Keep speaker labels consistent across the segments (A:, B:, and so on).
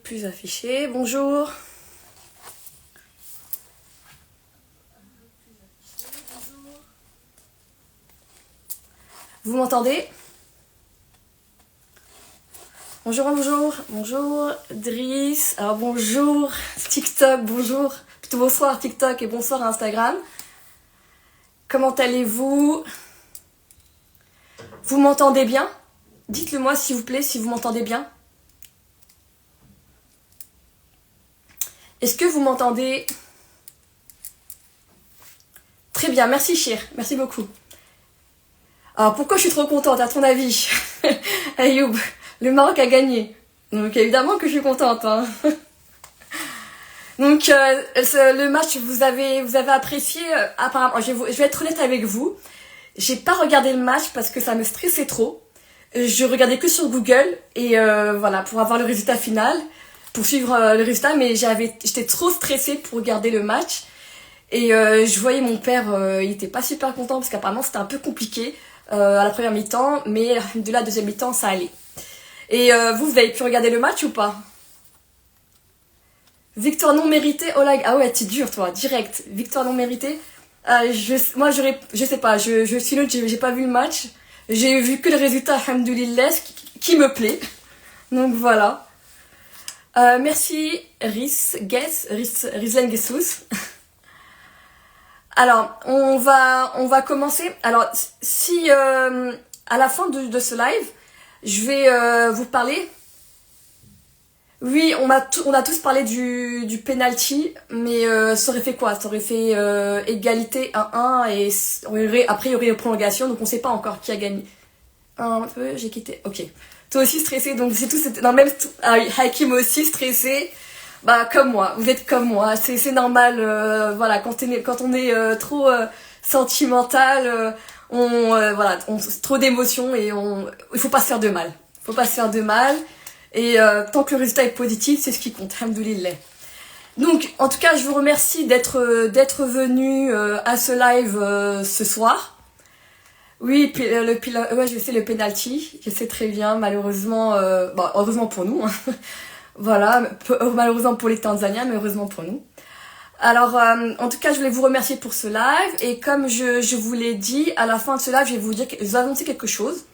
A: Plus affiché. Bonjour. Vous m'entendez? Bonjour, bonjour, bonjour, Driss. Alors bonjour, TikTok, bonjour. Plutôt bonsoir TikTok et bonsoir Instagram. Comment allez-vous? Vous m'entendez bien? Dites-le moi s'il vous plaît si vous m'entendez bien. Est-ce que vous m'entendez? Très bien, merci Chir, merci beaucoup. Alors pourquoi je suis trop contente à ton avis? Ayoub, le Maroc a gagné. Donc évidemment que je suis contente. Hein. Donc le match, vous avez apprécié. Apparemment, je vais être honnête avec vous. J'ai pas regardé le match parce que ça me stressait trop. Je regardais que sur Google et voilà pour avoir le résultat final, pour suivre le résultat. Mais j'étais trop stressée pour regarder le match. Et je voyais mon père, il était pas super content parce qu'apparemment c'était un peu compliqué à la première mi-temps, mais de la deuxième mi-temps ça allait. Et vous avez pu regarder le match ou pas? Victoire non méritée, oh là, ah ouais, t'es dur toi, direct. Victoire non méritée. Moi je sais pas, je suis neutre, j'ai pas vu le match. J'ai vu que le résultat, alhamdoulilah, qui me plaît. Donc voilà. Merci Rizlen Gessous. Alors, on va commencer. Alors, si à la fin de ce live, je vais vous parler. Oui, on a tous parlé du penalty, mais ça aurait fait quoi? Ça aurait fait égalité 1-1 et après il y aurait une prolongation, donc on sait pas encore qui a gagné. Un peu, j'ai quitté. Ok. Toi aussi stressé, donc c'est tout. Non, même Hakim aussi stressé. Bah comme moi, vous êtes comme moi, c'est normal. Voilà, quand on est trop sentimental, trop d'émotions et il faut pas se faire de mal. Faut pas se faire de mal. Et tant que le résultat est positif, c'est ce qui compte. Alhamdoulilah. Donc, en tout cas, je vous remercie d'être venu à ce live ce soir. Oui, ouais, je sais le penalty, je sais très bien. Malheureusement, heureusement pour nous. Hein. Voilà, malheureusement pour les Tanzaniens, mais heureusement pour nous. Alors, en tout cas, je voulais vous remercier pour ce live. Et comme je vous l'ai dit, à la fin de ce live, je vais vous annoncer quelque chose.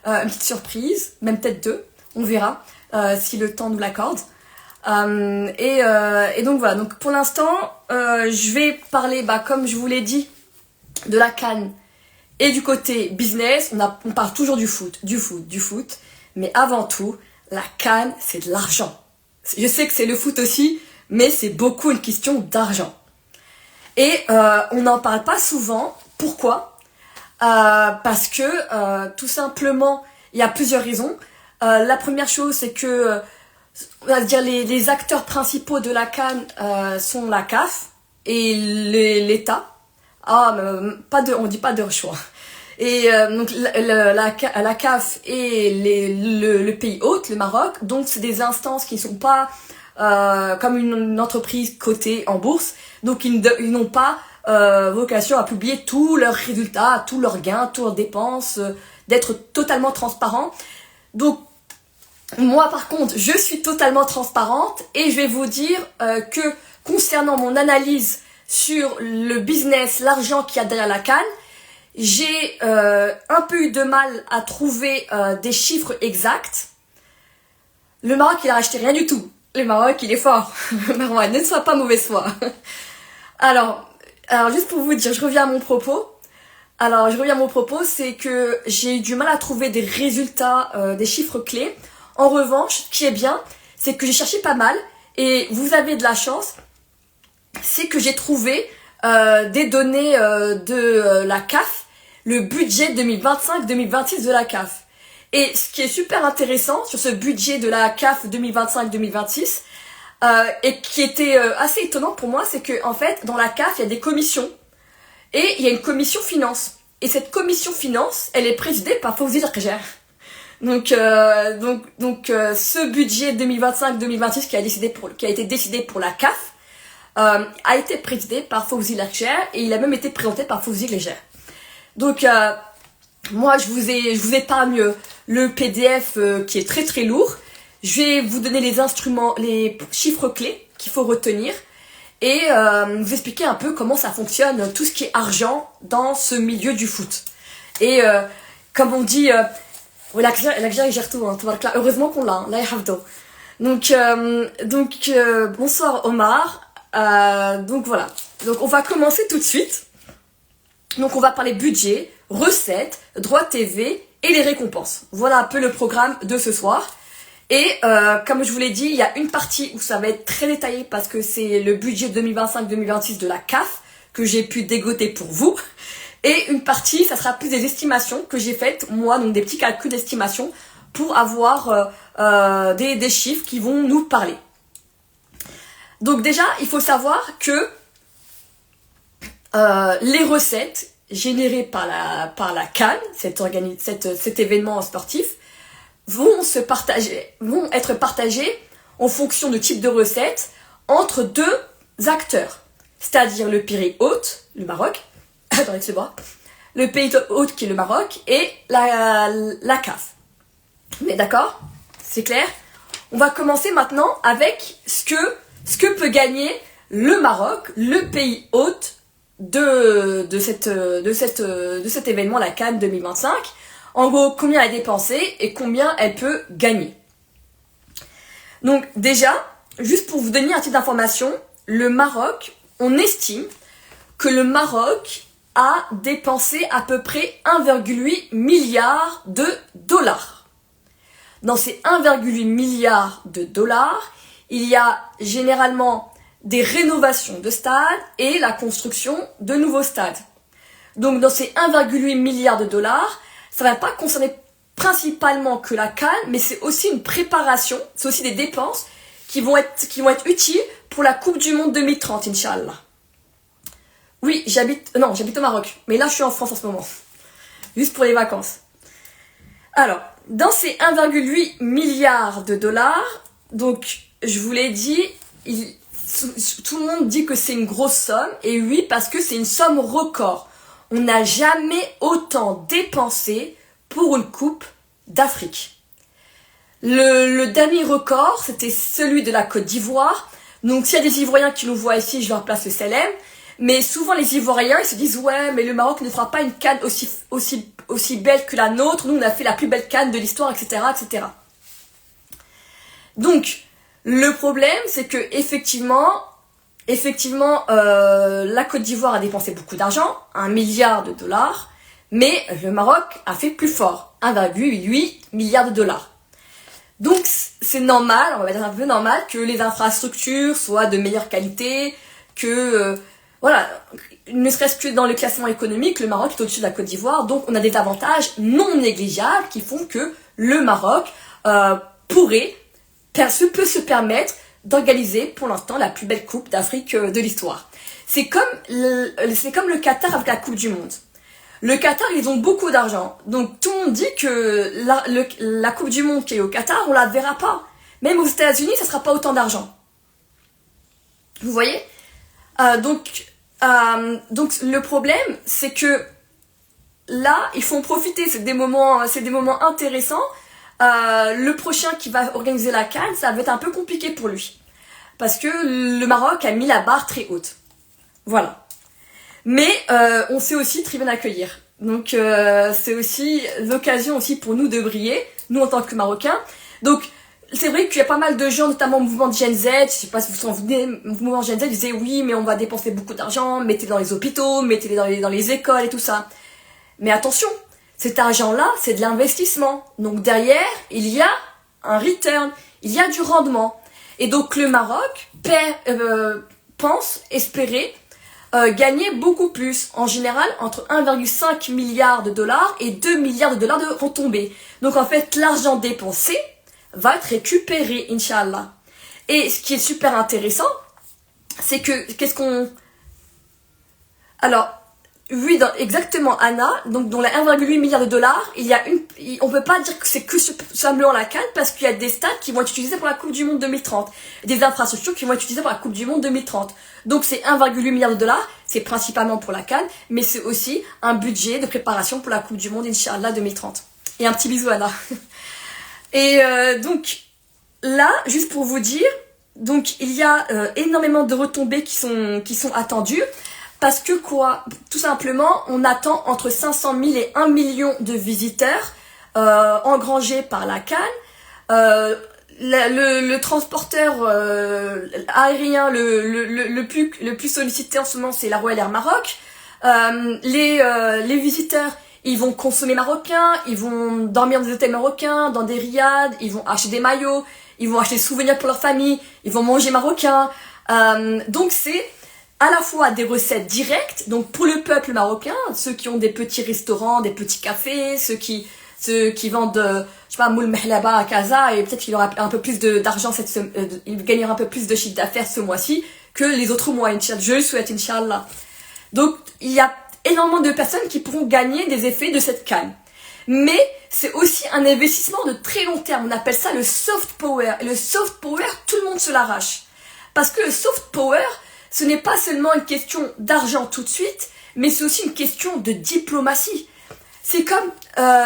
A: Une petite surprise, même peut-être deux. On verra si le temps nous l'accorde. Et donc voilà, donc pour l'instant, je vais parler, comme je vous l'ai dit, de la CAN et du côté business. On parle toujours du foot. Mais avant tout, la CAN, c'est de l'argent. Je sais que c'est le foot aussi, mais c'est beaucoup une question d'argent. Et on n'en parle pas souvent. Pourquoi? Parce que tout simplement, il y a plusieurs raisons. La première chose, c'est que on va dire les acteurs principaux de la CAN sont la CAF et l'État. On dit pas de choix. Et donc la CAF et le pays hôte, le Maroc, donc c'est des instances qui ne sont pas comme une entreprise cotée en bourse, donc ils n'ont pas vocation à publier tous leurs résultats, tous leurs gains, toutes leurs dépenses, d'être totalement transparent. Donc moi par contre, je suis totalement transparente et je vais vous dire que concernant mon analyse sur le business, l'argent qu'il y a derrière la CAN, j'ai un peu eu de mal à trouver des chiffres exacts. Le Maroc, il a racheté rien du tout. Le Maroc, il est fort. Marwan, ne sois pas mauvaise foi. Alors, juste pour vous dire, je reviens à mon propos. C'est que j'ai eu du mal à trouver des résultats, des chiffres clés. En revanche, ce qui est bien, c'est que j'ai cherché pas mal et vous avez de la chance, c'est que j'ai trouvé des données de la CAF, le budget 2025-2026 de la CAF. Et ce qui est super intéressant sur ce budget de la CAF 2025-2026, et qui était assez étonnant pour moi, c'est que en fait, dans la CAF, il y a des commissions et il y a une commission finance. Et cette commission finance, elle est présidée par Fawzi Larger. Donc, ce budget 2025-2026 qui a été décidé pour la CAF a été présidé par Fawzi Larger et il a même été présenté par Fawzi Larger. Donc, moi, je vous épargne le PDF qui est très très lourd. Je vais vous donner les instruments, les chiffres clés qu'il faut retenir et vous expliquer un peu comment ça fonctionne, tout ce qui est argent dans ce milieu du foot. Et comme on dit, l'Algérie gère tout, hein, heureusement qu'on l'a, là donc bonsoir Omar. Donc voilà, donc on va commencer tout de suite. Donc on va parler budget, recettes, droits TV et les récompenses. Voilà un peu le programme de ce soir. Et comme je vous l'ai dit, il y a une partie où ça va être très détaillé parce que c'est le budget 2025-2026 de la CAF que j'ai pu dégoter pour vous. Et une partie, ça sera plus des estimations que j'ai faites, moi, donc des petits calculs d'estimation pour avoir des chiffres qui vont nous parler. Donc déjà, il faut savoir que les recettes générées par la CAN, cet événement sportif, vont être partagées en fonction du type de recette entre deux acteurs, c'est-à-dire le pays hôte, le Maroc, le pays hôte qui est le Maroc et la CAF. Mais d'accord, c'est clair. On va commencer maintenant avec ce que peut gagner le Maroc, le pays hôte de cet événement, la CAN 2025. En gros, combien elle a dépensé et combien elle peut gagner. Donc déjà, juste pour vous donner un titre d'information, le Maroc, on estime que le Maroc a dépensé à peu près 1,8 milliard de dollars. Dans ces 1,8 milliard de dollars, il y a généralement des rénovations de stades et la construction de nouveaux stades. Donc dans ces 1,8 milliard de dollars, ça ne va pas concerner principalement que la CAN, mais c'est aussi une préparation, c'est aussi des dépenses qui vont être utiles pour la Coupe du Monde 2030, Inch'Allah. Oui, j'habite au Maroc, mais là je suis en France en ce moment, juste pour les vacances. Alors, dans ces 1,8 milliard de dollars, donc je vous l'ai dit, tout le monde dit que c'est une grosse somme, et oui, parce que c'est une somme record. On n'a jamais autant dépensé pour une coupe d'Afrique. Le dernier record, c'était celui de la Côte d'Ivoire. Donc s'il y a des Ivoiriens qui nous voient ici, je leur place le salam. Mais souvent les Ivoiriens, ils se disent « Ouais, mais le Maroc ne fera pas une CAN aussi belle que la nôtre. Nous, on a fait la plus belle CAN de l'histoire, etc. etc. » Donc, le problème, c'est que effectivement, la Côte d'Ivoire a dépensé beaucoup d'argent, 1 milliard de dollars, mais le Maroc a fait plus fort, 1,8 milliard de dollars. Donc c'est normal, on va dire un peu normal, que les infrastructures soient de meilleure qualité, que voilà, ne serait-ce que dans le classement économique, le Maroc est au-dessus de la Côte d'Ivoire, donc on a des avantages non négligeables qui font que le Maroc peut se permettre d'organiser pour l'instant la plus belle coupe d'Afrique de l'histoire. C'est comme le Qatar avec la Coupe du Monde. Le Qatar, ils ont beaucoup d'argent. Donc tout le monde dit que la Coupe du Monde qui est au Qatar, on la verra pas. Même aux États-Unis, ça sera pas autant d'argent. Vous voyez ? Donc le problème, c'est que là, il faut en profiter. C'est des moments intéressants. Le prochain qui va organiser la CAN, ça va être un peu compliqué pour lui. Parce que le Maroc a mis la barre très haute. Voilà. Mais on sait aussi très bien accueillir. Donc c'est aussi l'occasion aussi pour nous de briller, nous en tant que Marocains. Donc c'est vrai qu'il y a pas mal de gens, notamment au mouvement de Gen Z, je sais pas si vous vous en souvenez, le mouvement Gen Z disait oui, mais on va dépenser beaucoup d'argent, mettez-les dans les hôpitaux, mettez-les dans les écoles et tout ça. Mais attention, cet argent-là, c'est de l'investissement. Donc derrière, il y a un return, il y a du rendement. Et donc le Maroc pense espérer gagner beaucoup plus. En général, entre 1,5 milliard de dollars et 2 milliards de dollars de retombées. Donc en fait, l'argent dépensé va être récupéré, Inch'Allah. Et ce qui est super intéressant, c'est que, Alors, oui, exactement, Anna, donc dans les 1,8 milliard de dollars, on peut pas dire que c'est que simplement la CAN parce qu'il y a des stades qui vont être utilisés pour la Coupe du Monde 2030, des infrastructures qui vont être utilisées pour la Coupe du Monde 2030. Donc c'est 1,8 milliard de dollars, c'est principalement pour la CAN, mais c'est aussi un budget de préparation pour la Coupe du Monde, Inch'Allah 2030. Et un petit bisou, Anna. Et donc, là, juste pour vous dire, donc il y a énormément de retombées qui sont attendues. Parce que quoi? Tout simplement, on attend entre 500 000 et 1 million de visiteurs engrangés par la CAN. Le transporteur aérien le plus sollicité en ce moment, c'est la Royal Air Maroc. Les visiteurs, ils vont consommer marocain, ils vont dormir dans des hôtels marocains, dans des riads, ils vont acheter des maillots, ils vont acheter des souvenirs pour leur famille, ils vont manger marocain. Donc c'est à la fois des recettes directes, donc pour le peuple marocain, ceux qui ont des petits restaurants, des petits cafés, ceux qui vendent, je sais pas, moule mehlaba à Casa, et peut-être qu'il aura un peu plus d'argent il gagnera un peu plus de chiffre d'affaires ce mois-ci que les autres mois, Inch'Allah. Je le souhaite, Inch'Allah. Donc, il y a énormément de personnes qui pourront gagner des effets de cette canne. Mais c'est aussi un investissement de très long terme. On appelle ça le soft power. Et le soft power, tout le monde se l'arrache. Parce que le soft power, ce n'est pas seulement une question d'argent tout de suite, mais c'est aussi une question de diplomatie. C'est comme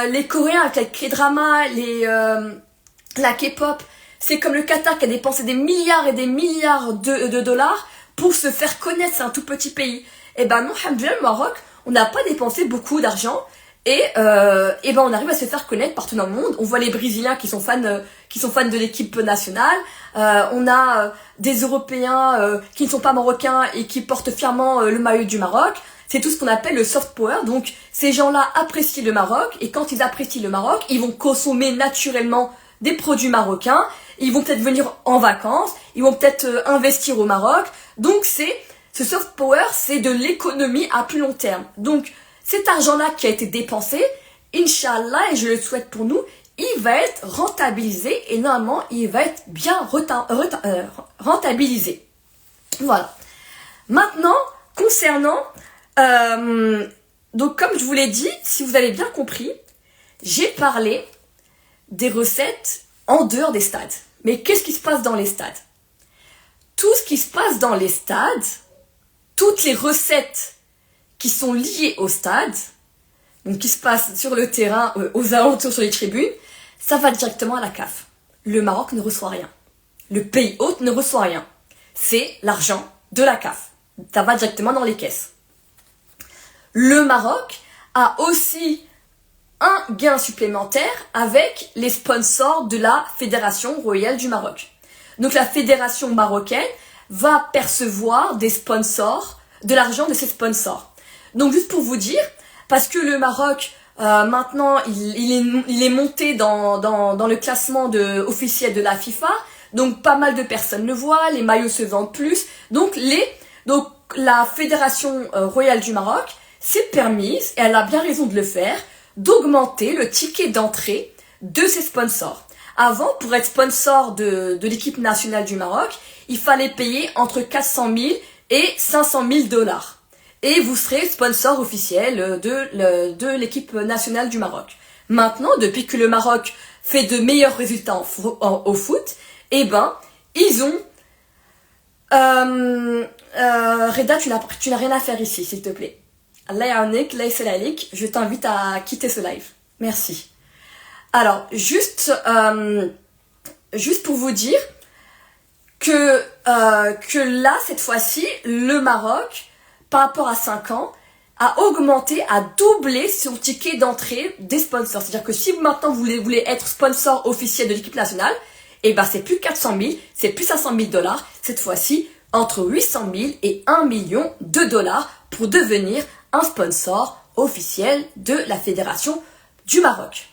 A: les Coréens avec la K-drama, la K-pop. C'est comme le Qatar qui a dépensé des milliards et des milliards de dollars pour se faire connaître. C'est un tout petit pays. Et ben non, alhamdoulilah, le Maroc, on n'a pas dépensé beaucoup d'argent. Et ben on arrive à se faire connaître partout dans le monde. On voit les Brésiliens qui sont fans de l'équipe nationale. On a des Européens qui ne sont pas marocains et qui portent fièrement le maillot du Maroc. C'est tout ce qu'on appelle le soft power. Donc ces gens-là apprécient le Maroc, et quand ils apprécient le Maroc, ils vont consommer naturellement des produits marocains. Ils vont peut-être venir en vacances, ils vont peut-être investir au Maroc. Donc ce soft power, c'est de l'économie à plus long terme. Donc cet argent-là qui a été dépensé, Inch'Allah, et je le souhaite pour nous, il va être rentabilisé, et normalement, il va être bien rentabilisé. Voilà. Maintenant, concernant... donc comme je vous l'ai dit, si vous avez bien compris, j'ai parlé des recettes en dehors des stades. Mais qu'est-ce qui se passe dans les stades? Tout ce qui se passe dans les stades, toutes les recettes qui sont liées au stade, donc qui se passent sur le terrain, aux alentours, sur les tribunes, ça va directement à la CAF. Le Maroc ne reçoit rien. Le pays hôte ne reçoit rien. C'est l'argent de la CAF. Ça va directement dans les caisses. Le Maroc a aussi un gain supplémentaire avec les sponsors de la Fédération royale du Maroc. Donc la fédération marocaine va percevoir des sponsors, de l'argent de ses sponsors. Donc juste pour vous dire, parce que le Maroc, maintenant, il est monté dans le classement officiel de la FIFA, donc pas mal de personnes le voient, les maillots se vendent plus, donc la Fédération royale du Maroc s'est permise, et elle a bien raison de le faire, d'augmenter le ticket d'entrée de ses sponsors. Avant, pour être sponsor de l'équipe nationale du Maroc, il fallait payer entre 400 000 et 500 000 dollars. Et vous serez sponsor officiel de l'équipe nationale du Maroc. Maintenant, depuis que le Maroc fait de meilleurs résultats au foot, eh ben, ils ont... Reda, tu n'as rien à faire ici, s'il te plaît. Allah ya'anik, la alik, je t'invite à quitter ce live. Merci. Alors, juste pour vous dire que là, cette fois-ci, le Maroc, par rapport à 5 ans, a augmenté, a doublé son ticket d'entrée des sponsors. C'est-à-dire que si maintenant vous voulez être sponsor officiel de l'équipe nationale, eh ben c'est plus 400 000, c'est plus 500 000 dollars. Cette fois-ci, entre 800 000 et 1 million de dollars pour devenir un sponsor officiel de la Fédération du Maroc.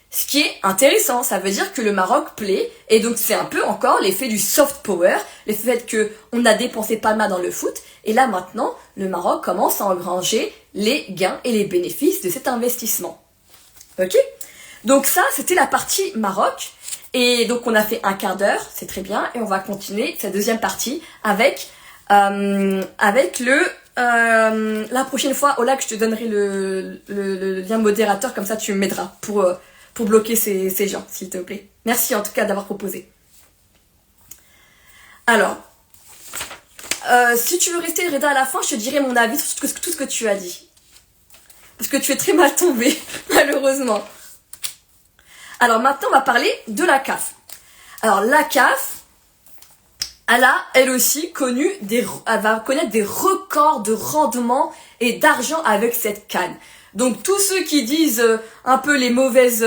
A: Ce qui est intéressant, ça veut dire que le Maroc plaît, et donc c'est un peu encore l'effet du soft power, le fait qu'on a dépensé pas mal dans le foot, et là maintenant, le Maroc commence à engranger les gains et les bénéfices de cet investissement. Ok? Donc ça, c'était la partie Maroc, et donc on a fait un quart d'heure, c'est très bien, et on va continuer cette deuxième partie avec la prochaine fois, Ola, que je te donnerai le lien modérateur, comme ça tu m'aideras pour bloquer ces gens, s'il te plaît. Merci en tout cas d'avoir proposé. Alors, si tu veux rester, Reda, à la fin, je te dirai mon avis sur tout ce que tu as dit. Parce que tu es très mal tombé, malheureusement. Alors maintenant, on va parler de la CAF. Alors la CAF, elle aussi elle va connaître des records de rendement et d'argent avec cette CAN. Donc tous ceux qui disent un peu les mauvaises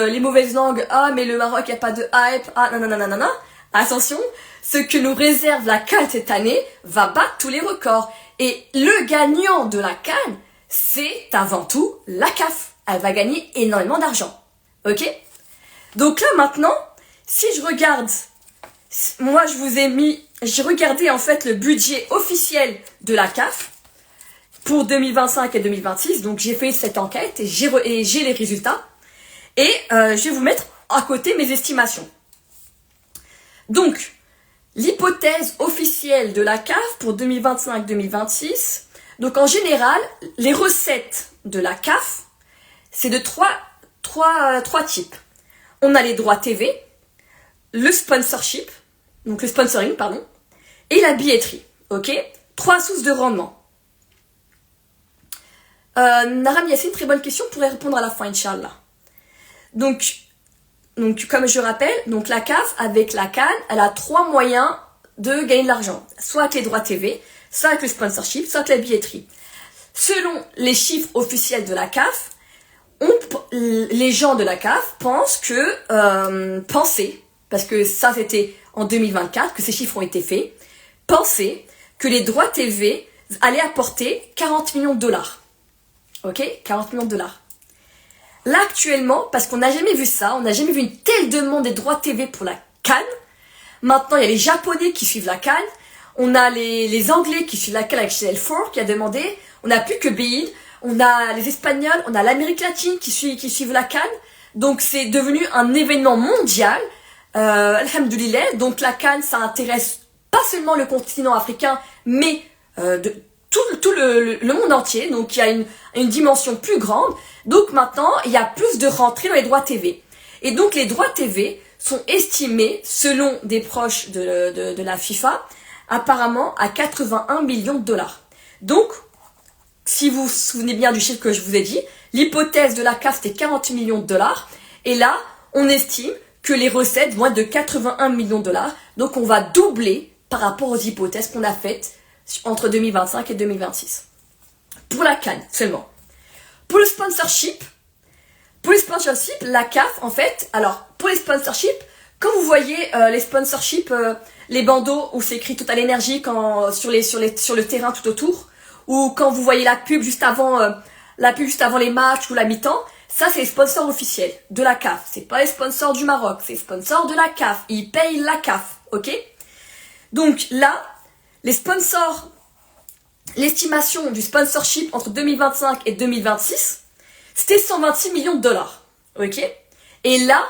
A: langues, ah mais le Maroc il y a pas de hype, ah nanana, attention, ce que nous réserve la CAN cette année va battre tous les records. Et le gagnant de la CAN, c'est avant tout la CAF. Elle va gagner énormément d'argent. Ok? Donc là maintenant, si je regarde, moi j'ai regardé en fait le budget officiel de la CAF pour 2025 et 2026. Donc j'ai fait cette enquête et j'ai les résultats. Et je vais vous mettre à côté mes estimations. Donc, l'hypothèse officielle de la CAF pour 2025-2026, donc en général, les recettes de la CAF, c'est de trois types. On a les droits TV, le sponsorship, donc le sponsoring, pardon, et la billetterie, ok? 3 sources de rendement. Naram Yassine, très bonne question, on pourrait répondre à la fin, Inch'Allah. Donc, comme je rappelle, donc la CAF, avec la CAN, elle a 3 moyens de gagner de l'argent. Soit avec les droits TV, soit avec le sponsorship, soit avec la billetterie. Selon les chiffres officiels de la CAF, les gens de la CAF pensaient, parce que ça c'était en 2024 que ces chiffres ont été faits, pensaient que les droits TV allaient apporter 40 millions de dollars. Ok, 40 millions de dollars. Là actuellement, parce qu'on n'a jamais vu ça, on n'a jamais vu une telle demande des droits TV pour la CAN. Maintenant, il y a les Japonais qui suivent la CAN. On a les Anglais qui suivent la CAN avec Channel 4 qui a demandé. On n'a plus que beIN. On a les Espagnols, on a l'Amérique latine qui suivent la CAN. Donc c'est devenu un événement mondial. Alhamdoulilah. Donc la CAN, ça intéresse pas seulement le continent africain, mais tout le monde entier. Donc il y a une dimension plus grande. Donc maintenant, il y a plus de rentrées dans les droits TV. Et donc les droits TV sont estimés, selon des proches de la FIFA, apparemment à 81 millions de dollars. Donc, si vous vous souvenez bien du chiffre que je vous ai dit, l'hypothèse de la CAF c'était 40 millions de dollars. Et là, on estime que les recettes vont être de 81 millions de dollars. Donc on va doubler par rapport aux hypothèses qu'on a faites entre 2025 et 2026. Pour la CAN seulement. Pour le sponsorship, la CAF, en fait, alors, pour les sponsorships, quand vous voyez les sponsorships, les bandeaux où c'est écrit Total Energy sur le terrain tout autour, ou quand vous voyez la pub juste avant les matchs ou la mi-temps, ça c'est les sponsors officiels de la CAF. C'est pas les sponsors du Maroc, c'est les sponsors de la CAF. Ils payent la CAF, ok? Donc là, les sponsors, l'estimation du sponsorship entre 2025 et 2026, c'était 126 millions de dollars. Ok? Et là,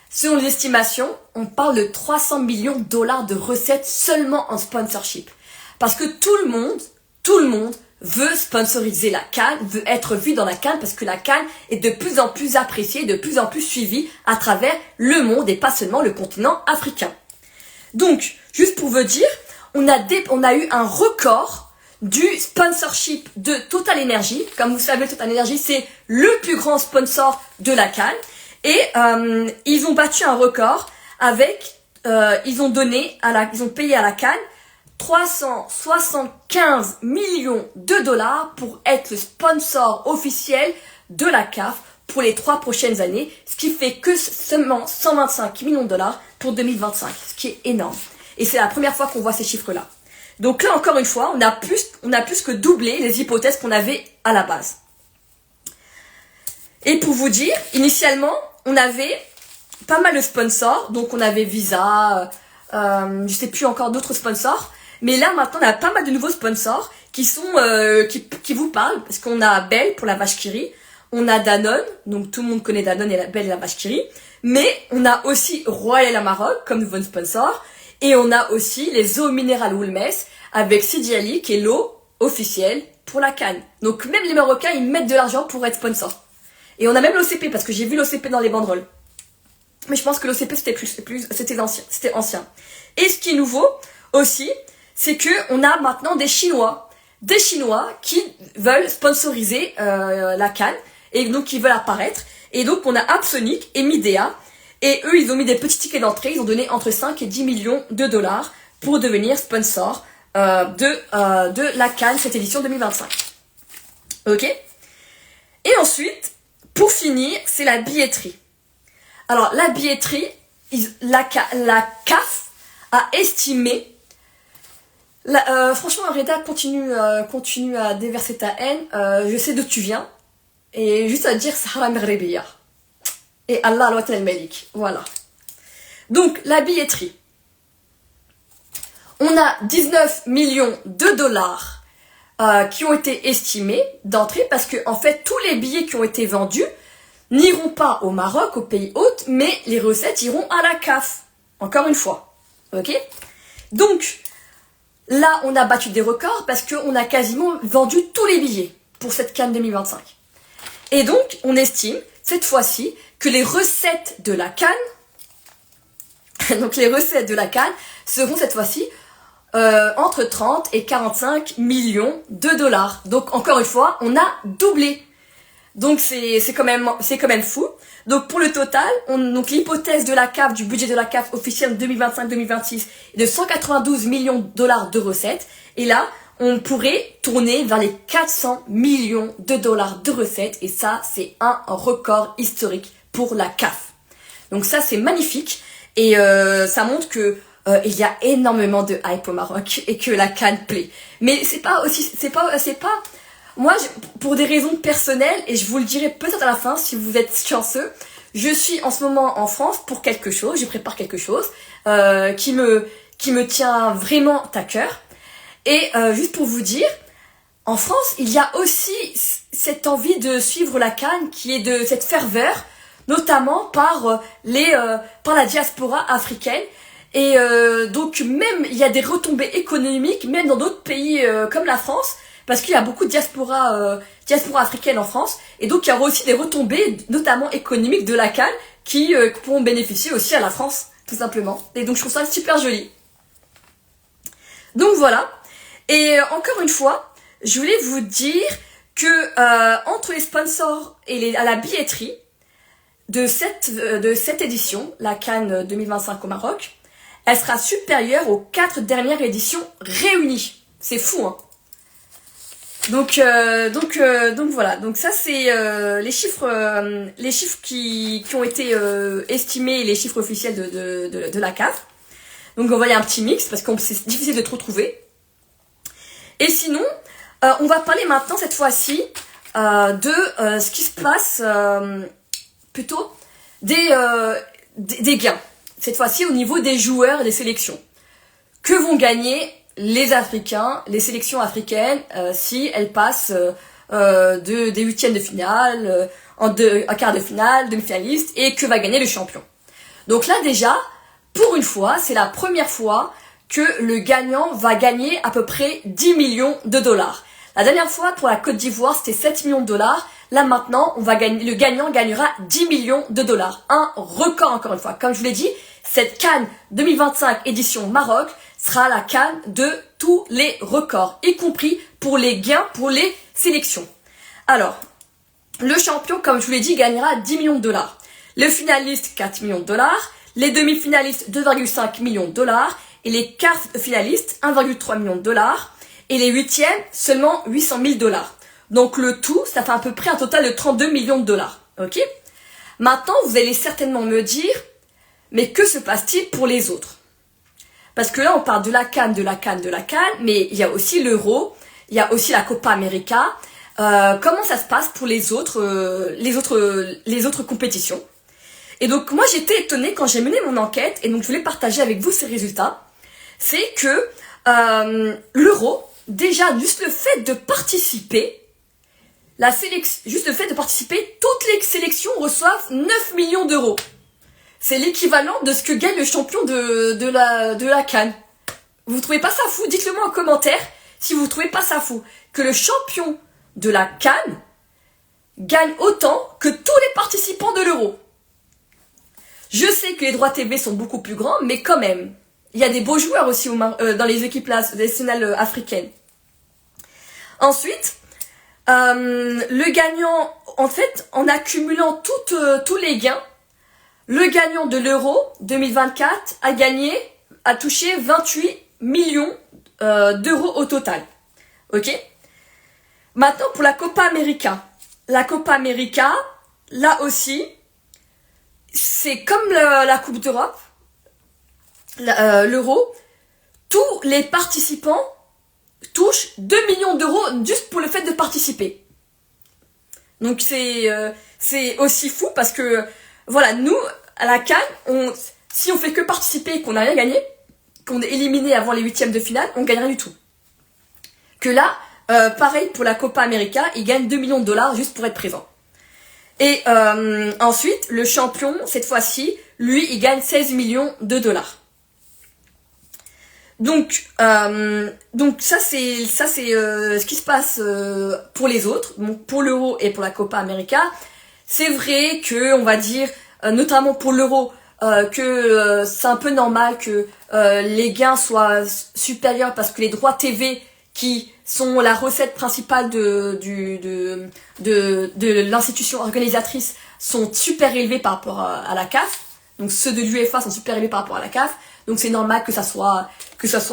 A: selon les estimations, on parle de 300 millions de dollars de recettes seulement en sponsorship. Parce que tout le monde veut sponsoriser la CAN, veut être vu dans la CAN, parce que la CAN est de plus en plus appréciée, de plus en plus suivie à travers le monde et pas seulement le continent africain. Donc, juste pour vous dire, on a eu un record du sponsorship de Total Energy. Comme vous savez, Total Energy, c'est le plus grand sponsor de la CAN. Et ils ont battu un record avec, ils ont payé à la CAN 375 millions de dollars pour être le sponsor officiel de la CAF pour les 3 prochaines années, ce qui fait que seulement 125 millions de dollars pour 2025, ce qui est énorme. Et c'est la première fois qu'on voit ces chiffres-là. Donc là, encore une fois, on a plus que doublé les hypothèses qu'on avait à la base. Et pour vous dire, initialement, on avait pas mal de sponsors. Donc on avait Visa, je sais plus encore d'autres sponsors. Mais là, maintenant, on a pas mal de nouveaux sponsors qui vous parlent. Parce qu'on a Bell pour la vache qui rit. On a Danone, donc tout le monde connaît Danone et la Bell et la vache qui rit. Mais on a aussi Royal Maroc comme nouveau sponsor. Et on a aussi les eaux minérales Woulmes avec Sidi Ali qui est l'eau officielle pour la CAN. Donc même les Marocains, ils mettent de l'argent pour être sponsor. Et on a même l'OCP parce que j'ai vu l'OCP dans les banderoles. Mais je pense que l'OCP c'était ancien. Et ce qui est nouveau aussi, c'est que on a maintenant des Chinois qui veulent sponsoriser la CAN et donc qui veulent apparaître. Et donc on a Appsonic et Midea. Et eux, ils ont mis des petits tickets d'entrée, ils ont donné entre 5 et 10 millions de dollars pour devenir sponsor de la CAN, cette édition 2025. Ok? Et ensuite, pour finir, c'est la billetterie. Alors, la billetterie, la CAF a estimé... franchement, Reda, continue à déverser ta haine. Je sais d'où tu viens. Et juste à dire Sahara Maghrebiya. Et Allah al-Watan al-Malik. Voilà. Donc, la billetterie. On a 19 millions de dollars qui ont été estimés d'entrée parce que, en fait, tous les billets qui ont été vendus n'iront pas au Maroc, au pays hôte, mais les recettes iront à la CAF. Encore une fois. Ok? Donc, là, on a battu des records parce qu'on a quasiment vendu tous les billets pour cette CAN 2025. Et donc, on estime, cette fois-ci, que les recettes de la CAN, donc les recettes de la CAN, seront cette fois-ci entre 30 et 45 millions de dollars. Donc, encore une fois, on a doublé. Donc, c'est quand même fou. Donc, pour le total, donc l'hypothèse de la CAF, du budget de la CAF officiel 2025-2026 est de 192 millions de dollars de recettes. Et là, on pourrait tourner vers les 400 millions de dollars de recettes. Et ça, c'est un record historique pour la CAF. Donc ça, c'est magnifique. Et ça montre que il y a énormément de hype au Maroc et que la CAN plaît. Mais c'est pas... Moi, pour des raisons personnelles, et je vous le dirai peut-être à la fin si vous êtes chanceux, je suis en ce moment en France pour quelque chose, je prépare quelque chose qui me tient vraiment à cœur. Et juste pour vous dire, en France, il y a aussi cette envie de suivre la CAN qui est de cette ferveur, notamment par la diaspora africaine. Et donc même, il y a des retombées économiques, même dans d'autres pays comme la France, parce qu'il y a beaucoup de diaspora africaine en France, et donc il y aura aussi des retombées, notamment économiques de la CAN, qui pourront bénéficier aussi à la France, tout simplement. Et donc je trouve ça super joli. Donc voilà. Et encore une fois, je voulais vous dire que entre les sponsors et à la billetterie de cette édition, la CAN 2025 au Maroc, elle sera supérieure aux 4 dernières éditions réunies. C'est fou, hein. Donc voilà. Donc ça c'est les chiffres qui ont été estimés, les chiffres officiels de la CAF. Donc on va y avoir un petit mix parce que c'est difficile de trop trouver. Et sinon, on va parler maintenant cette fois-ci de ce qui se passe plutôt des gains. Cette fois-ci au niveau des joueurs et des sélections. Que vont gagner les Africains, les sélections africaines, si elles passent des huitièmes de finale, en quart de finale, demi-finaliste, et que va gagner le champion. Donc là déjà, pour une fois, c'est la première fois que le gagnant va gagner à peu près 10 millions de dollars. La dernière fois, pour la Côte d'Ivoire, c'était 7 millions de dollars. Là maintenant, le gagnant gagnera 10 millions de dollars. Un record encore une fois. Comme je vous l'ai dit, cette CAN 2025 édition Maroc sera la CAN de tous les records, y compris pour les gains pour les sélections. Alors, le champion, comme je vous l'ai dit, gagnera 10 millions de dollars. Le finaliste, 4 millions de dollars. Les demi-finalistes, 2,5 millions de dollars. Et les quarts finalistes, 1,3 million de dollars. Et les huitièmes, seulement 800 000 dollars. Donc le tout, ça fait à peu près un total de 32 millions de dollars. Ok? Maintenant, vous allez certainement me dire, mais que se passe-t-il pour les autres? Parce que là, on parle de la CAN, mais il y a aussi l'Euro, il y a aussi la Copa América. Comment ça se passe pour les autres compétitions? Et donc, moi, j'étais étonnée quand j'ai mené mon enquête, et donc je voulais partager avec vous ces résultats. C'est que l'Euro, déjà, juste le fait de participer, toutes les sélections reçoivent 9 millions d'euros. C'est l'équivalent de ce que gagne le champion de la CAN. Vous trouvez pas ça fou? Dites-le moi en commentaire si vous trouvez pas ça fou. Que le champion de la CAN gagne autant que tous les participants de l'Euro. Je sais que les droits TV sont beaucoup plus grands, mais quand même, il y a des beaux joueurs aussi dans les équipes nationales africaines. Ensuite, le gagnant, en fait, en accumulant tous les gains, Le gagnant de l'Euro 2024 a touché 28 millions d'euros au total. Ok? Maintenant pour la Copa América. La Copa América, là aussi, c'est comme la Coupe d'Europe, l'Euro. Tous les participants touchent 2 millions d'euros juste pour le fait de participer. Donc c'est aussi fou parce que voilà, nous à la CAN, si on fait que participer et qu'on n'a rien gagné, qu'on est éliminé avant les huitièmes de finale, on gagne rien du tout. Que là, pareil pour la Copa América, ils gagnent 2 millions de dollars juste pour être présent. Et ensuite, le champion, cette fois-ci, lui, il gagne 16 millions de dollars. Donc ça c'est ce qui se passe pour les autres. Donc pour l'Euro et pour la Copa América, c'est vrai que on va dire notamment pour l'Euro que c'est un peu normal que les gains soient supérieurs parce que les droits TV qui sont la recette principale de l'institution organisatrice sont super élevés par rapport à la CAF. Donc ceux de l'UEFA sont super élevés par rapport à la CAF. Donc c'est normal que ça soit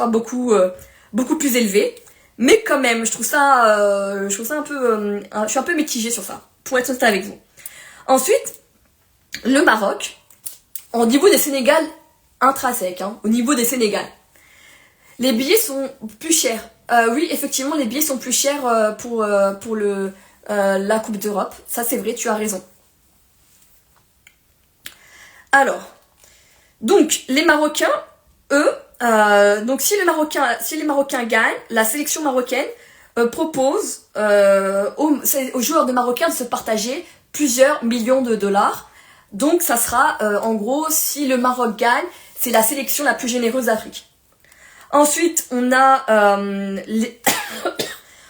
A: beaucoup plus élevé. Mais quand même, je trouve ça un peu je suis un peu mitigée sur ça, pour être honnête avec vous. Ensuite, le Maroc, au niveau des Sénégal intrinsèques, au niveau des Sénégal, les billets sont plus chers. Oui, effectivement, les billets sont plus chers pour la Coupe d'Europe. Ça, c'est vrai, tu as raison. Alors, donc, les Marocains, eux, donc si les Marocains gagnent, la sélection marocaine propose aux joueurs de Marocains de se partager plusieurs millions de dollars. Donc, ça sera, en gros, si le Maroc gagne, c'est la sélection la plus généreuse d'Afrique. Ensuite, on a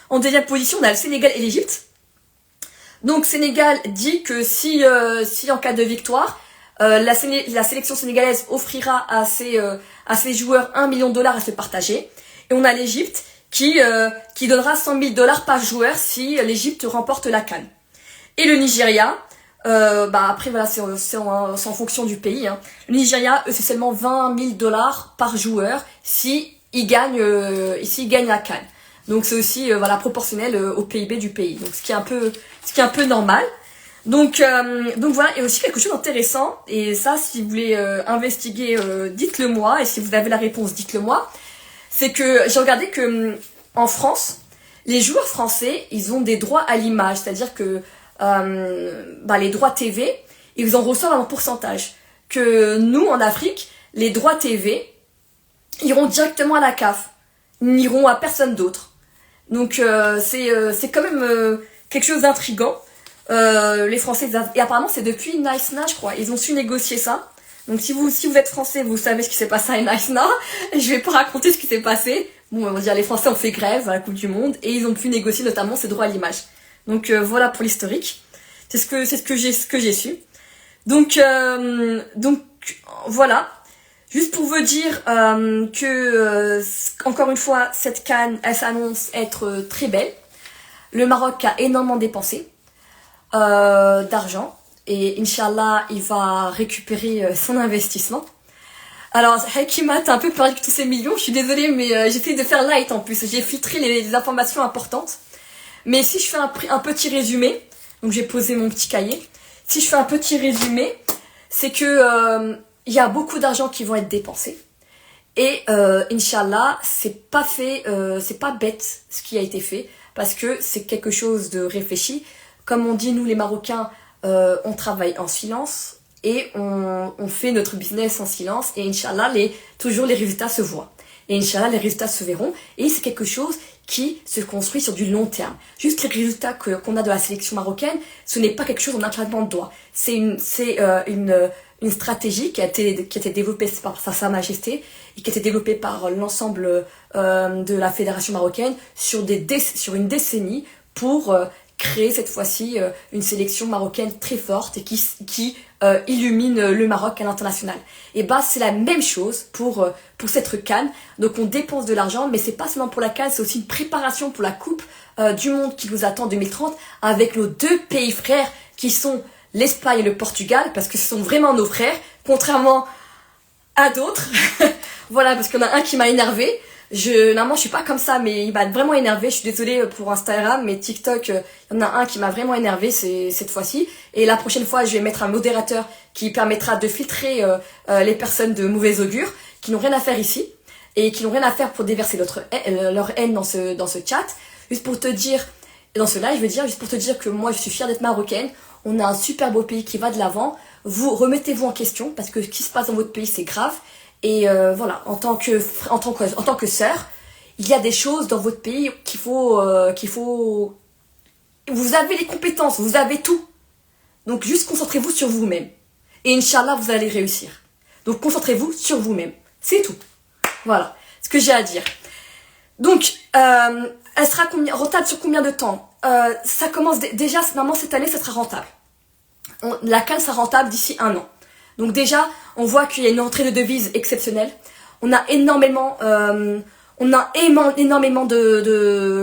A: en deuxième position, on a le Sénégal et l'Égypte. Donc Sénégal dit que si en cas de victoire, la sélection sénégalaise offrira à ses joueurs 1 million de dollars à se partager. Et on a l'Égypte qui donnera 100 000 dollars par joueur si l'Égypte remporte la CAN. Et le Nigeria, après voilà, c'est en fonction du pays. Le Nigeria, c'est seulement 20 000 dollars par joueur si il gagne la CAN. Donc c'est aussi proportionnel au PIB du pays. Donc ce qui est un peu normal. Donc voilà, et aussi quelque chose d'intéressant, et ça si vous voulez investiguer, dites-le moi, et si vous avez la réponse, dites-le moi. C'est que j'ai regardé que en France, les joueurs français, ils ont des droits à l'image, c'est-à-dire que les droits TV, ils en reçoivent un pourcentage. Que nous, en Afrique, les droits TV iront directement à la CAF, n'iront à personne d'autre. Donc c'est quand même quelque chose d'intriguant. Les Français, et apparemment c'est depuis Nice-Na, je crois, ils ont su négocier ça. Donc si vous êtes français, vous savez ce qui s'est passé à Nice-Na. Je vais pas raconter ce qui s'est passé. Bon, on va dire les Français ont fait grève à la Coupe du Monde et ils ont pu négocier notamment ces droits à l'image. Donc voilà pour l'historique. C'est ce que j'ai su. Donc voilà. Juste pour vous dire que encore une fois, cette CAN, elle s'annonce être très belle. Le Maroc a énormément dépensé d'argent et Inch'Allah, il va récupérer son investissement. Alors, Hakima, t'as un peu perdu tous ces millions, je suis désolée, mais j'essaie de faire light en plus. J'ai filtré les informations importantes. Mais si je fais un petit résumé, donc j'ai posé mon petit cahier. Si je fais un petit résumé, c'est que il y a beaucoup d'argent qui vont être dépensés. Et Inch'Allah, c'est pas bête ce qui a été fait, parce que c'est quelque chose de réfléchi. Comme on dit, nous les Marocains, on travaille en silence et on fait notre business en silence. Et Inch'Allah, toujours les résultats se voient. Et Inch'Allah, les résultats se verront. Et c'est quelque chose qui se construit sur du long terme. Juste les résultats qu'on a de la sélection marocaine, ce n'est pas quelque chose en un claquement de doigts. C'est une stratégie qui a été développée par Sa Majesté et qui a été développée par l'ensemble de la fédération marocaine sur une décennie pour créer cette fois-ci une sélection marocaine très forte et qui illumine le Maroc à l'international. Et c'est la même chose pour cette CAN. Donc on dépense de l'argent, mais c'est pas seulement pour la CAN, c'est aussi une préparation pour la Coupe du Monde qui nous attend en 2030 avec nos deux pays frères qui sont l'Espagne et le Portugal, parce que ce sont vraiment nos frères, contrairement à d'autres. Voilà, parce qu'il y en a un qui m'a énervé. Normalement, je suis pas comme ça, mais il m'a vraiment énervé. Je suis désolée pour Instagram, mais TikTok, il y en a un qui m'a vraiment énervé cette fois-ci. Et la prochaine fois, je vais mettre un modérateur qui permettra de filtrer les personnes de mauvais augure, qui n'ont rien à faire ici, et qui n'ont rien à faire pour déverser leur haine dans ce chat. Juste pour te dire, dans ce live, je veux dire, juste pour te dire que moi, je suis fière d'être marocaine. On a un super beau pays qui va de l'avant. Vous remettez-vous en question, parce que ce qui se passe dans votre pays, c'est grave. Et voilà, en tant que sœur, il y a des choses dans votre pays qu'il faut... Vous avez les compétences, vous avez tout. Donc juste concentrez-vous sur vous-même. Et Inch'Allah, vous allez réussir. Donc concentrez-vous sur vous-même. C'est tout. Voilà, ce que j'ai à dire. Donc, elle sera rentable sur combien de temps? Ça commence déjà, normalement cette année, ça sera rentable. La CAN sera rentable d'ici 1 an. Donc déjà, on voit qu'il y a une entrée de devises exceptionnelle. On a énormément de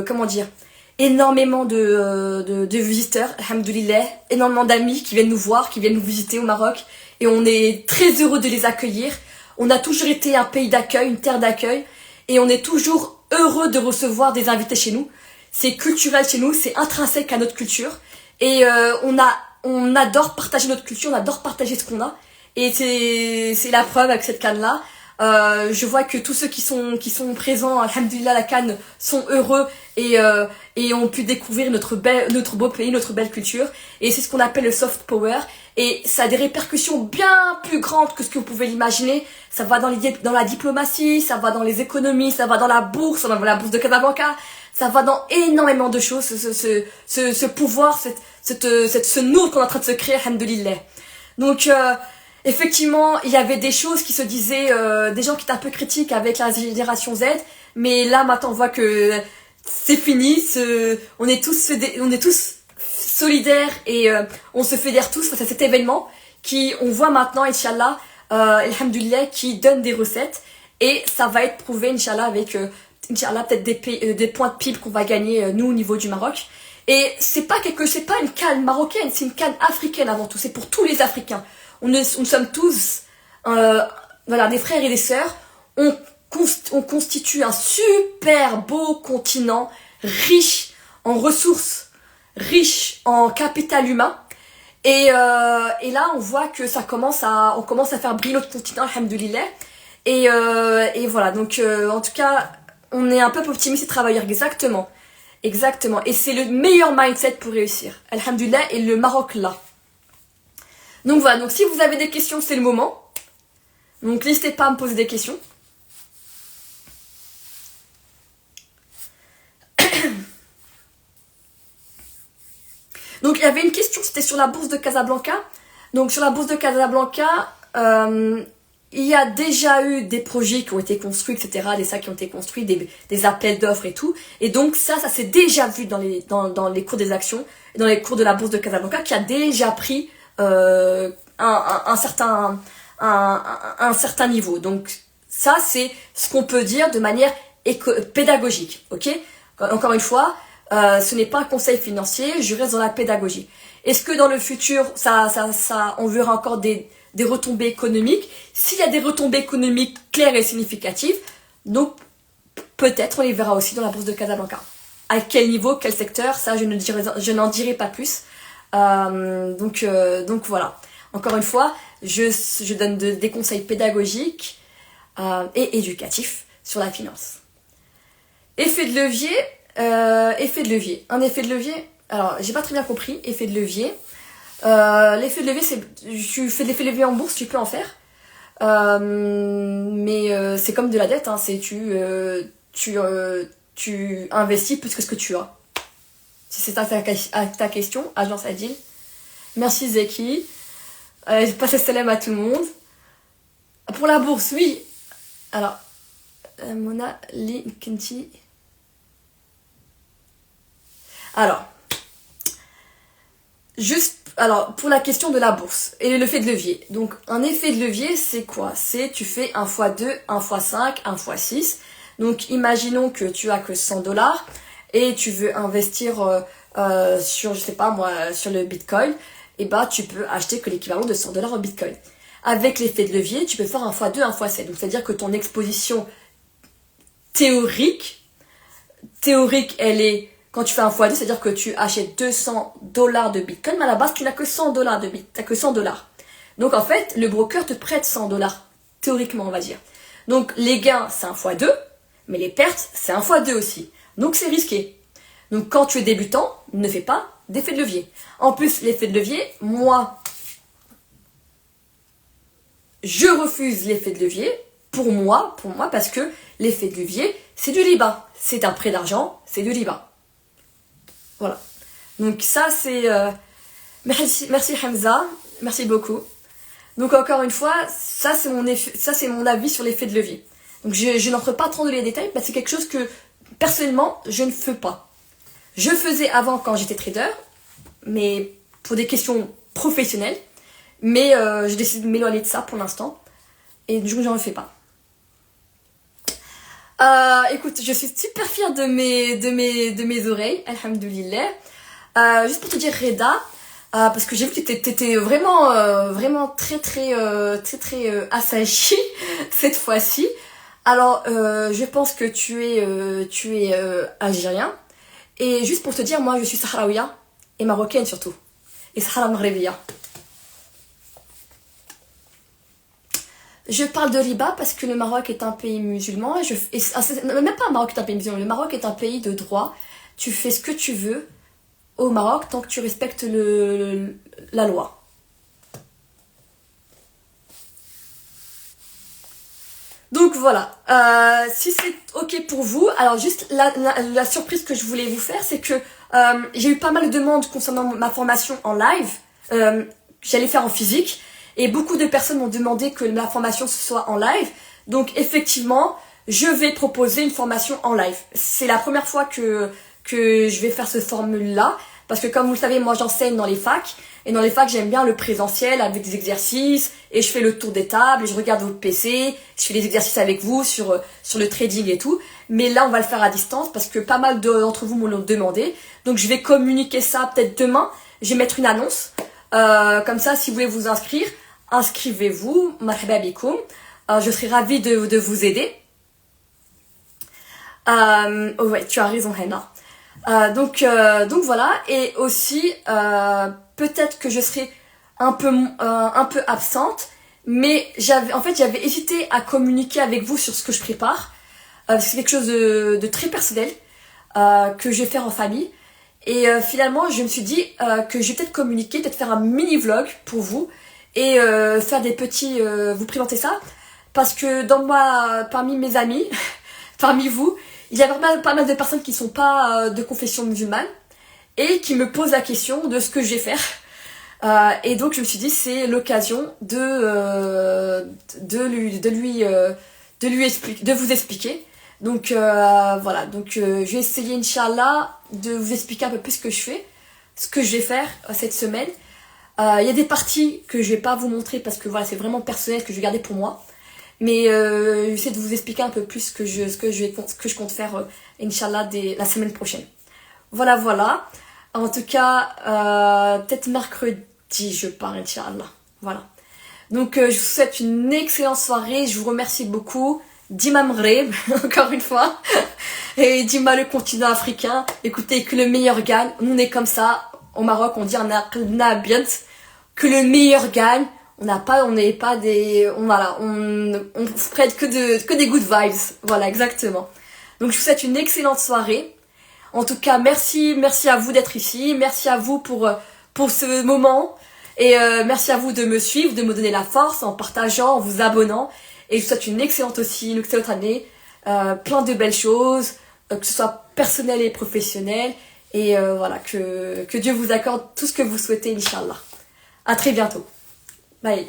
A: comment dire, énormément de visiteurs, alhamdoulilah, énormément d'amis qui viennent nous voir, qui viennent nous visiter au Maroc, et on est très heureux de les accueillir. On a toujours été un pays d'accueil, une terre d'accueil, et on est toujours heureux de recevoir des invités chez nous. C'est culturel chez nous, c'est intrinsèque à notre culture, et on adore partager notre culture, on adore partager ce qu'on a. Et c'est la preuve avec cette canne-là. Je vois que tous ceux qui sont présents, alhamdoulilah, la canne, sont heureux et ont pu découvrir notre beau pays, notre belle culture. Et c'est ce qu'on appelle le soft power. Et ça a des répercussions bien plus grandes que ce que vous pouvez l'imaginer. Ça va dans la diplomatie, ça va dans les économies, ça va dans la bourse de Casablanca. Ça va dans énormément de choses, ce pouvoir, ce nord qu'on est en train de se créer, alhamdoulilah. Donc, effectivement, il y avait des choses qui se disaient, des gens qui étaient un peu critiques avec la génération Z, mais là maintenant on voit que c'est fini, on est tous solidaires et on se fédère tous face à cet événement qui, on voit maintenant, Inch'Allah, alhamdoulilah, qui donne des recettes et ça va être prouvé, Inch'Allah, avec Inch'Allah peut-être des points de PIB qu'on va gagner nous au niveau du Maroc. Et c'est pas une canne marocaine, c'est une canne africaine avant tout, c'est pour tous les Africains. Nous sommes tous des frères et des sœurs. On constitue un super beau continent, riche en ressources, riche en capital humain. Et là, on voit que on commence à faire briller notre continent, alhamdoulilah. Et voilà, donc en tout cas, on est un peuple optimiste et travailleur, exactement. Exactement. Et c'est le meilleur mindset pour réussir. Alhamdoulilah, et le Maroc là. Donc voilà, donc si vous avez des questions, c'est le moment. Donc n'hésitez pas à me poser des questions. Donc il y avait une question, c'était sur la bourse de Casablanca. Donc sur la bourse de Casablanca, il y a déjà eu des projets qui ont été construits, etc. Des sacs qui ont été construits, des appels d'offres et tout. Et donc ça s'est déjà vu dans les cours des actions, dans les cours de la bourse de Casablanca, qui a déjà pris un certain niveau. Donc ça c'est ce qu'on peut dire de manière pédagogique, ok? Encore une fois, ce n'est pas un conseil financier, je reste dans la pédagogie. Est-ce que dans le futur on verra encore des retombées économiques? S'il y a des retombées économiques claires et significatives, donc peut-être on les verra aussi dans la bourse de Casablanca. À quel niveau, quel secteur, ça je n'en dirai pas plus. Donc voilà. Encore une fois, je donne des conseils pédagogiques et éducatifs sur la finance. Effet de levier. Un effet de levier. Alors, j'ai pas très bien compris. Effet de levier. L'effet de levier, c'est tu fais de l'effet de levier en bourse, tu peux en faire. Mais c'est comme de la dette. Hein, c'est tu investis plus que ce que tu as. Si c'est ta question, Agence Adil. Merci Zeki. Je passe salam à tout le monde. Pour la bourse, oui. Alors, Mona Linkenti. Alors, pour la question de la bourse et l'effet de levier. Donc, un effet de levier, c'est quoi? C'est tu fais 1 x 2, 1 x 5, 1 x 6. Donc, imaginons que tu as que 100 $ et tu veux investir sur, je sais pas moi, sur le Bitcoin. et bah tu peux acheter que l'équivalent de 100 dollars en Bitcoin. Avec l'effet de levier, tu peux faire 1 x 2, 1 x 7. Donc c'est-à-dire que ton exposition théorique, elle est, quand tu fais 1 x 2, c'est-à-dire que tu achètes 200 dollars de Bitcoin, mais à la base tu n'as que 100 dollars de Bitcoin, t'as que 100 dollars. Donc en fait, le broker te prête 100 dollars, théoriquement on va dire. Donc les gains c'est 1 x 2, mais les pertes c'est 1 x 2 aussi. Donc c'est risqué. Donc quand tu es débutant, ne fais pas d'effet de levier. En plus, l'effet de levier, moi, je refuse l'effet de levier pour moi, parce que l'effet de levier, c'est du riba. C'est un prêt d'argent, c'est du riba. Voilà. Donc ça, c'est... Merci Hamza, merci beaucoup. Donc encore une fois, ça c'est mon avis sur l'effet de levier. Donc je n'entre pas trop dans les détails, parce que c'est quelque chose que, personnellement, je ne fais pas. Je faisais avant quand j'étais trader, mais pour des questions professionnelles. Mais j'ai décidé de m'éloigner de ça pour l'instant. Et du coup, j'en refais pas. Écoute, je suis super fière de mes oreilles, alhamdoulilah. Juste pour te dire, Reda, parce que j'ai vu que t'étais vraiment très assagi cette fois-ci. Alors, je pense que tu es algérien. Et juste pour te dire, moi je suis sahraouia et marocaine surtout. Et Sahara Maghrebiya. Je parle de riba parce que le Maroc est un pays musulman. Même pas le Maroc est un pays musulman, le Maroc est un pays de droit. Tu fais ce que tu veux au Maroc tant que tu respectes la loi. Donc voilà, si c'est ok pour vous, alors juste la surprise que je voulais vous faire, c'est que j'ai eu pas mal de demandes concernant ma formation en live, j'allais faire en physique, et beaucoup de personnes m'ont demandé que la formation soit en live, donc effectivement, je vais proposer une formation en live. C'est la première fois que je vais faire ce formule-là, parce que comme vous le savez, moi j'enseigne dans les facs, et dans les facs j'aime bien le présentiel avec des exercices, et je fais le tour des tables, et je regarde votre PC, je fais des exercices avec vous sur le trading et tout, mais là on va le faire à distance, parce que pas mal d'entre vous me l'ont demandé, donc je vais communiquer ça peut-être demain, je vais mettre une annonce, comme ça si vous voulez vous inscrire, inscrivez-vous, marhaba bikoum, je serai ravie de vous aider. Oh ouais, tu as raison Henna. Donc voilà, et aussi peut-être que je serai un peu absente, mais j'avais hésité à communiquer avec vous sur ce que je prépare, parce que c'est quelque chose de très personnel que je vais faire en famille, et finalement je me suis dit que je vais peut-être communiquer, peut-être faire un mini vlog pour vous, et faire des petits, vous présenter ça, parce que parmi mes amis, parmi vous, il y a pas mal de personnes qui sont pas de confession musulmane et qui me posent la question de ce que je vais faire. Et donc je me suis dit c'est l'occasion de vous expliquer. Donc voilà, donc je vais essayer Inch'Allah de vous expliquer un peu plus ce que je fais, ce que je vais faire cette semaine. Il y a des parties que je vais pas vous montrer parce que voilà c'est vraiment personnel, que je vais garder pour moi. Mais j'essaie de vous expliquer un peu plus ce que je compte faire, Inch'Allah, la semaine prochaine. Voilà. En tout cas, peut-être mercredi, je pars, Inch'Allah. Voilà. Donc, je vous souhaite une excellente soirée. Je vous remercie beaucoup. Dima Maghreb, encore une fois. Et Dima le continent africain. Écoutez, que le meilleur gagne. Nous, on est comme ça. Au Maroc, on dit que le meilleur gagne. On prête que des good vibes. Voilà, exactement. Donc je vous souhaite une excellente soirée. En tout cas, merci à vous d'être ici. Merci à vous pour ce moment. Et merci à vous de me suivre, de me donner la force en partageant, en vous abonnant. Et je vous souhaite une excellente année. Plein de belles choses, que ce soit personnel et professionnel. Et voilà, que Dieu vous accorde tout ce que vous souhaitez, Inch'Allah. À très bientôt. Bye.